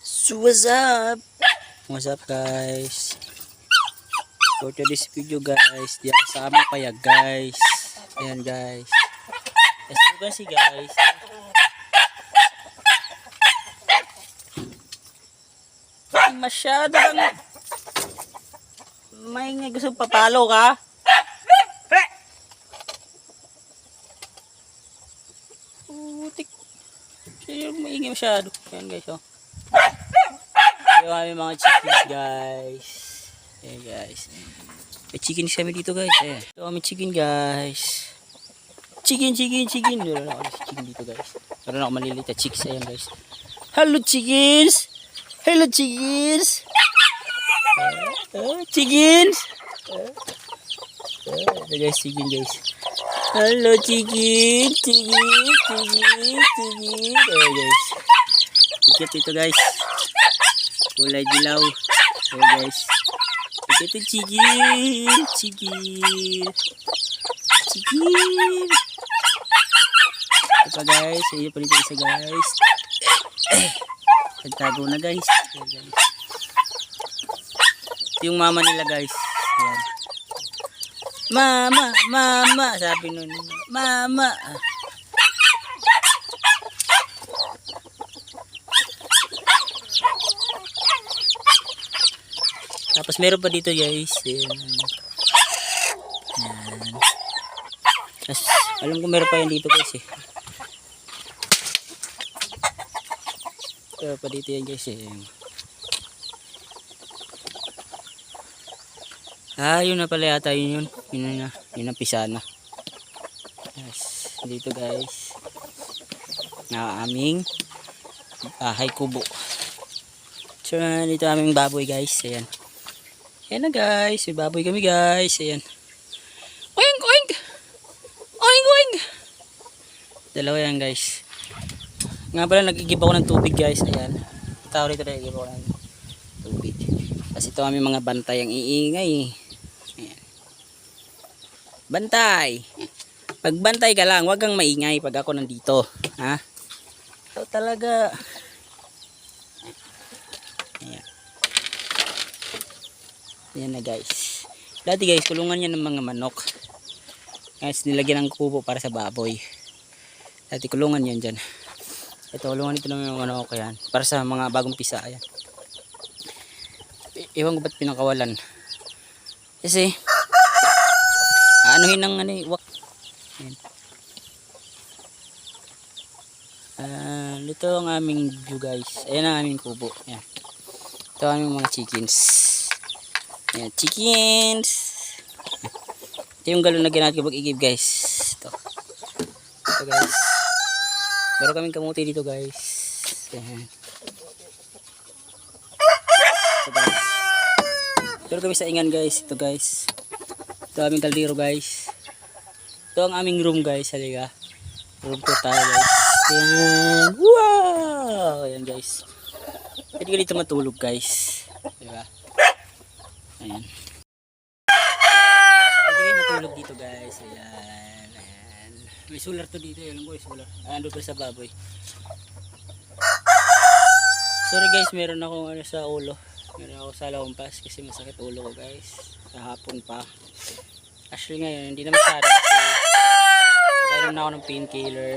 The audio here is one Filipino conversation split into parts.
So what's up? What's up guys? For today's video guys, di ako sa aming payag guys. Ayan guys. Let's go kasi guys. Masyado lang. May gusto papalo ka? Putik. Siya maingay masyado. Ayan guys oh. Yung aming mga chickens guys. Ayan guys. May chickens kami dito guys. Ayan. Ito kami chicken guys. Chicken. Meron ako si chicken dito guys. Meron ako maliliit na chicks. Ayan guys. Hello chickens. Chickens. Ito guys, chicken guys. Hello chicken. Ayan guys. Ikit ito guys. Kulay dilaw. Ayan guys. Ito chicken. Ito pa guys. Ayan pa dito isa guys. Nagtago na guys. Ayan guys. Ito yung mama nila guys. Ayan. Mama. Sabi nun. Mama. Tapos meron pa dito guys. Ayan. Tapos, alam ko meron pa yan dito guys eh. Meron pa dito yan guys eh. Yun na pala yata yun. Yun ang pisana. Yes. Dito guys. Na aming bahay kubo. So dito aming baboy guys. Ayan. Ayan na guys, may baboy kami guys. Ayan. Oink. Dalawa yan guys. Nga pala nag-igib ako ng tubig guys. Ayan. Tao rito na nag-igib ako ng tubig. Kasi ito aming mga bantay ang iingay. Ayan. Bantay. Pagbantay ka lang, wag kang maingay pag ako nandito. Ha? So talaga. Ayan. Ayan na guys. Dati guys, kulungan yan ng mga manok. Guys, nilagyan ng kubo para sa baboy. Dati kulungan yan dyan. Ito, kulungan ito ng mga manok yan. Para sa mga bagong pisa. Ayan. Ewan ko ba't pinakawalan. Kasi, anuhin ng wak. Ayan. Ito ang aming view guys. Ayan ang aming kubo. Ayan. Ito ang aming mga chickens. Ayan, chickens. Ito yung galon na ginagawa ko pag-igib guys. Ito guys. Meron kaming kamuti dito guys. Ayan. Ito guys. Meron kami sa ingan guys. Ito guys. Ito aming kaldero guys. Ito ang aming room guys. Halika. Room to tayo guys. Ayan. Wow! Ayan guys. Pwede ka dito matulog guys. Diba? Ayan. Pwede kayo matulog dito guys. Ayan. May solar to dito. Alam ko may solar. Ando pa sa baboy. Sorry guys, meron akong sa ulo. Meron ako sa lampas kasi masakit ulo ko guys. Sa hapon pa. Actually ngayon, hindi na masyado kasi nakainom na ako ng painkiller.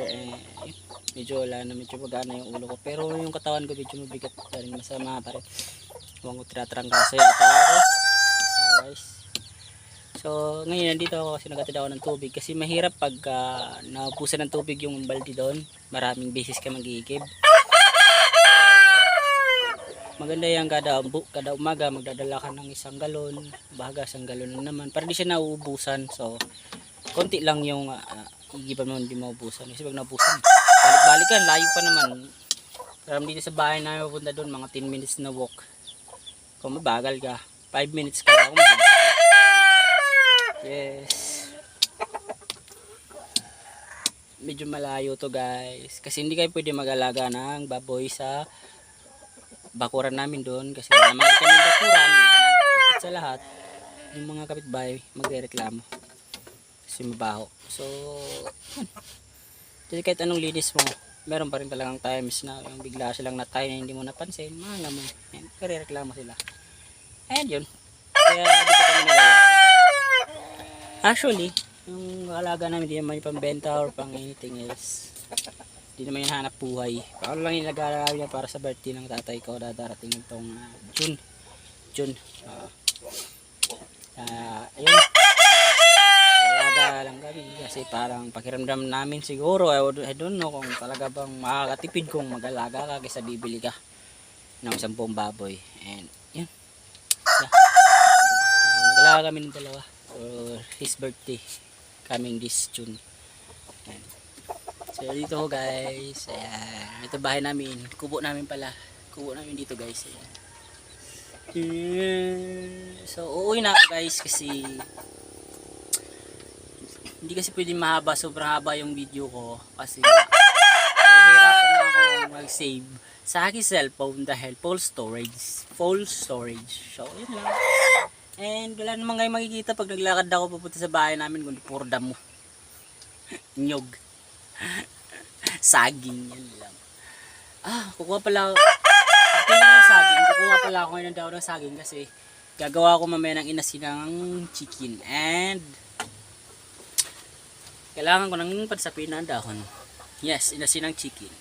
Medyo wala na, medyo magana yung ulo ko. Pero yung katawan ko medyo mabigat pa rin. Masama pa rin. Huwag ko tinatrangkaso yata ako. Guys. So ngayon nandito ako kasi nagatid ako ng tubig. Kasi mahirap pag naubusan ng tubig yung balde doon. Maraming beses ka mag-iigib. Maganda yan kada umaga magdadala ka ng 1 galon. Bahaga 1 galon na naman. Para di siya nauubusan. So konti lang yung igiban mo hindi maubusan. Kasi pag naubusan, balik-balikan, layo pa naman. Pero dito sa bahay namin pupunta doon, mga 10 minutes na walk. Kung mabagal ka, 5 minutes ka lang. Yes. Medyo malayo to guys. Kasi hindi kayo pwede mag-alaga ng baboy sa bakuran namin doon. Kasi naman kami bakuran. Sa lahat, yung mga kapitbahay magre-reklamo. Kasi mabaho. So, kasi kahit anong linis mo, meron pa rin talagang times na yung bigla silang natay na hindi mo napansin, mga mo, kare-reklamo sila. And yun, kaya di ko kami nagawa. Actually, yung alaga namin di naman yung pambenta or pang anything else. Di naman yung hanap buhay. Paano lang yung nag-alaga niya para sa birthday ng tatay ko na darating itong June. Ayun. Alaga lang kami kasi parang pakiramdam namin siguro, I don't know kung talaga bang makakatipid kung mag-alaga ka kaysa bibili ka ng 10 baboy. And yun. Yeah. Nag-alaga kami ng dalawa for his birthday coming this June. Ayan. So dito ho guys, ayan, ito bahay namin, kubo namin pala, kubo namin dito guys. Ayan. So uuwi na ako guys kasi hindi kasi pwedeng mahaba, sobrang haba yung video ko kasi nahihirapan na ako mag-save sa aking cellphone dahil full storage. So yun lang. And wala naman kayo makikita pag naglakad ako papunta sa bahay namin kundi puro damo. Nyog. Saging yan lang. Kukuha pala ako. Kukuha pala ako ngayon ng daw ng saging kasi gagawa ko mamaya ng inasinang chicken and kailangan ko ng pansapin na dahon. Yes, inasinang chicken.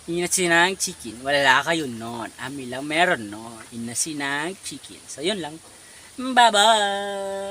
Inasinang chicken. Wala kayo nun. Ami lang meron no. Inasinang chicken. So yun lang. Bye-bye!